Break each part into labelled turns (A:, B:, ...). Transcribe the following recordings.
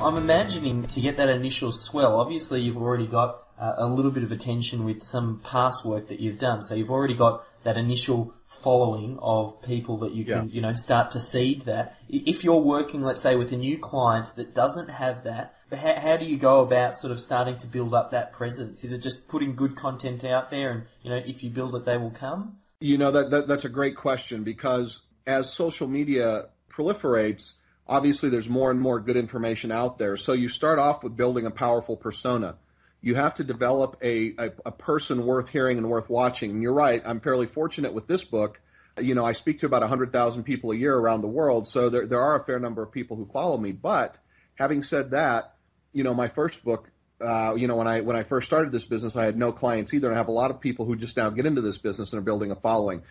A: I'm imagining to get that initial swell, obviously you've already got a little bit of attention with some past work that you've done. So you've already got that initial following of people that you can, start to seed that. If you're working, let's say, with a new client that doesn't have that, how do you go about sort of starting to build up that presence? Is it just putting good content out there and, if you build it, they will come?
B: That's a great question, because as social media proliferates, obviously there's more and more good information out there. So you start off with building a powerful persona. You have to develop a person worth hearing and worth watching. And you're right, I'm fairly fortunate with this book. I speak to about 100,000 people a year around the world, so there are a fair number of people who follow me. But having said that, my first book, when I first started this business, I had no clients either, and I have a lot of people who just now get into this business and are building a following.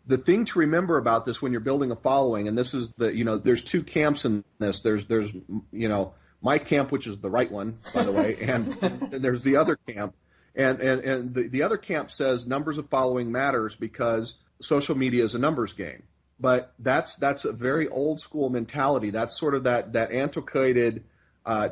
B: The thing to remember about this when you're building a following, and this is there's two camps in this. There's my camp, which is the right one, by the way, and there's the other camp. And the other camp says numbers of following matters because social media is a numbers game. But that's a very old school mentality. That's sort of that antiquated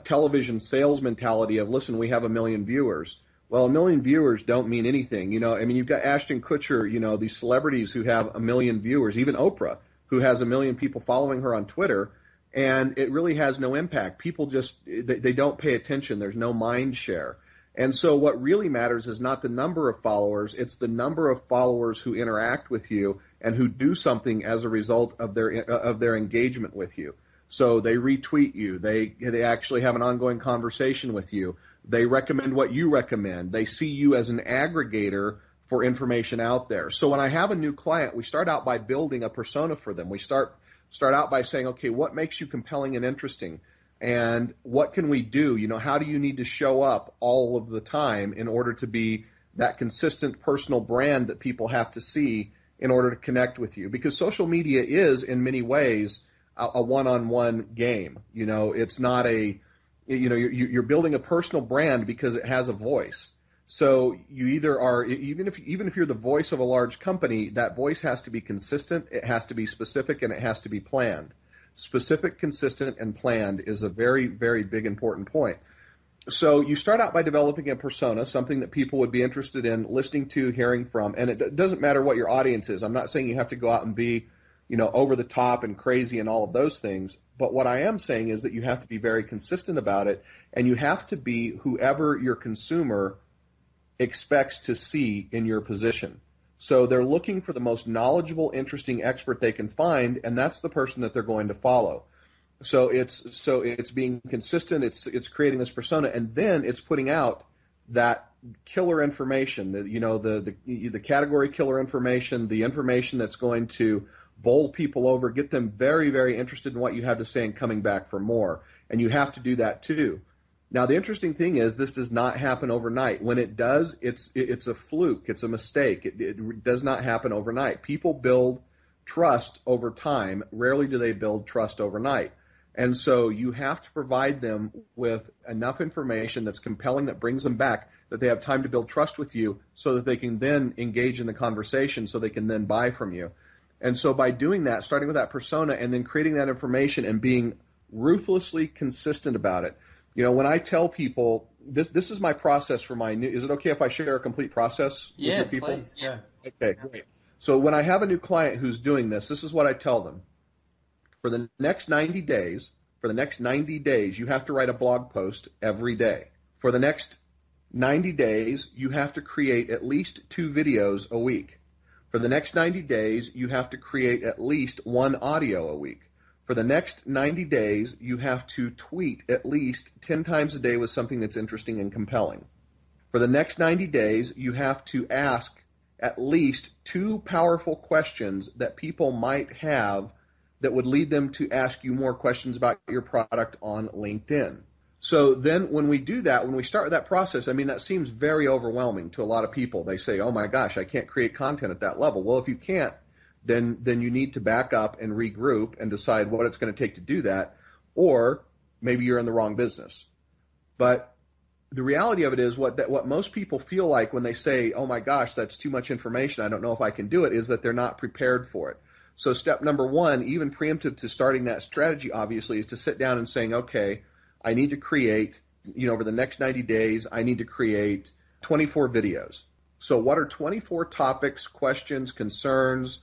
B: television sales mentality of, listen, we have 1 million viewers. Well, 1 million viewers don't mean anything. You've got Ashton Kutcher, these celebrities who have 1 million viewers, even Oprah, who has 1 million people following her on Twitter. And it really has no impact. People just, they don't pay attention. There's no mind share. And so what really matters is not the number of followers, it's the number of followers who interact with you and who do something as a result of their engagement with you. So they retweet you, they actually have an ongoing conversation with you, they recommend what you recommend, they see you as an aggregator for information out there. So when I have a new client, we start out by building a persona for them. We start out by saying, okay, what makes you compelling and interesting? And what can we do? How do you need to show up all of the time in order to be that consistent personal brand that people have to see in order to connect with you? Because social media is, in many ways, a one-on-one game. It's not you're building a personal brand because it has a voice. So you either are, even if you're the voice of a large company, that voice has to be consistent, it has to be specific, and it has to be planned. Specific, consistent, and planned is a very, very big important point. So you start out by developing a persona, something that people would be interested in listening to, hearing from, and it doesn't matter what your audience is. I'm not saying you have to go out and be, over the top and crazy and all of those things. But what I am saying is that you have to be very consistent about it, and you have to be whoever your consumer expects to see in your position. So they're looking for the most knowledgeable, interesting expert they can find, and that's the person that they're going to follow. So it's being consistent, it's creating this persona, and then it's putting out that killer information, the category killer information, the information that's going to bowl people over, get them very, very interested in what you have to say and coming back for more. And you have to do that too. Now, the interesting thing is this does not happen overnight. When it does, it's a fluke. It's a mistake. It does not happen overnight. People build trust over time. Rarely do they build trust overnight. And so you have to provide them with enough information that's compelling, that brings them back, that they have time to build trust with you so that they can then engage in the conversation, so they can then buy from you. And so by doing that, starting with that persona and then creating that information and being ruthlessly consistent about it. When I tell people, this is my process for my new, is it okay if I share a complete process with your people?
A: Yeah, please, yeah.
B: Okay, great. So when I have a new client who's doing this is what I tell them. For the next 90 days, you have to write a blog post every day. For the next 90 days, you have to create at least 2 videos a week. For the next 90 days, you have to create at least 1 audio a week. For the next 90 days, you have to tweet at least 10 times a day with something that's interesting and compelling. For the next 90 days, you have to ask at least 2 powerful questions that people might have that would lead them to ask you more questions about your product on LinkedIn. So then when we do that, when we start with that process, that seems very overwhelming to a lot of people. They say, oh my gosh, I can't create content at that level. Well, if you can't, then you need to back up and regroup and decide what it's going to take to do that, or maybe you're in the wrong business. But the reality of it is what most people feel like when they say, oh my gosh, that's too much information, I don't know if I can do it, is that they're not prepared for it. So step number 1, even preemptive to starting that strategy, obviously, is to sit down and saying, okay, I need to create, over the next 90 days, I need to create 24 videos. So what are 24 topics, questions, concerns,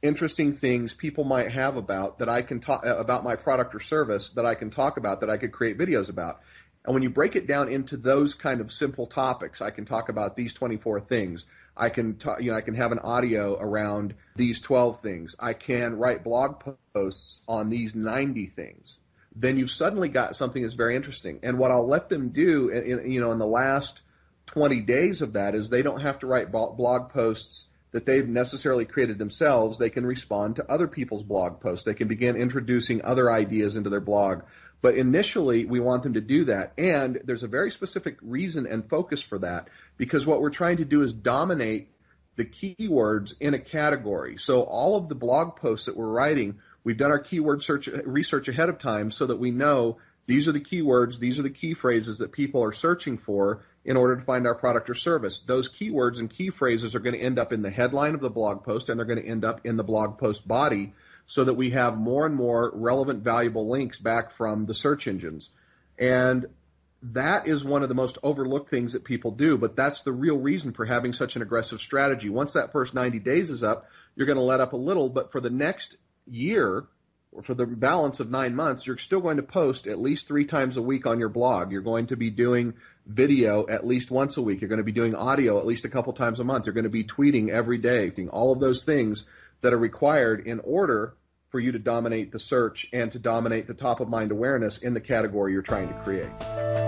B: interesting things people might have about that I can talk about my product or service that I can talk about, that I could create videos about? And when you break it down into those kind of simple topics, I can talk about these 24 things. I can talk, I can have an audio around these 12 things. I can write blog posts on these 90 things. Then you've suddenly got something that's very interesting. And what I'll let them do, in the last 20 days of that is they don't have to write blog posts that they've necessarily created themselves. They can respond to other people's blog posts. They can begin introducing other ideas into their blog. But initially, we want them to do that. And there's a very specific reason and focus for that, because what we're trying to do is dominate the keywords in a category. So all of the blog posts that we're writing, we've done our keyword research ahead of time so that we know these are the keywords, these are the key phrases that people are searching for in order to find our product or service. Those keywords and key phrases are going to end up in the headline of the blog post, and they're going to end up in the blog post body, so that we have more and more relevant, valuable links back from the search engines. And that is one of the most overlooked things that people do, but that's the real reason for having such an aggressive strategy. Once that first 90 days is up, you're going to let up a little, but for the next year, or for the balance of 9 months, you're still going to post at least 3 times a week on your blog. You're going to be doing video at least once a week. You're going to be doing audio at least a couple times a month. You're going to be tweeting every day, all of those things that are required in order for you to dominate the search and to dominate the top of mind awareness in the category you're trying to create.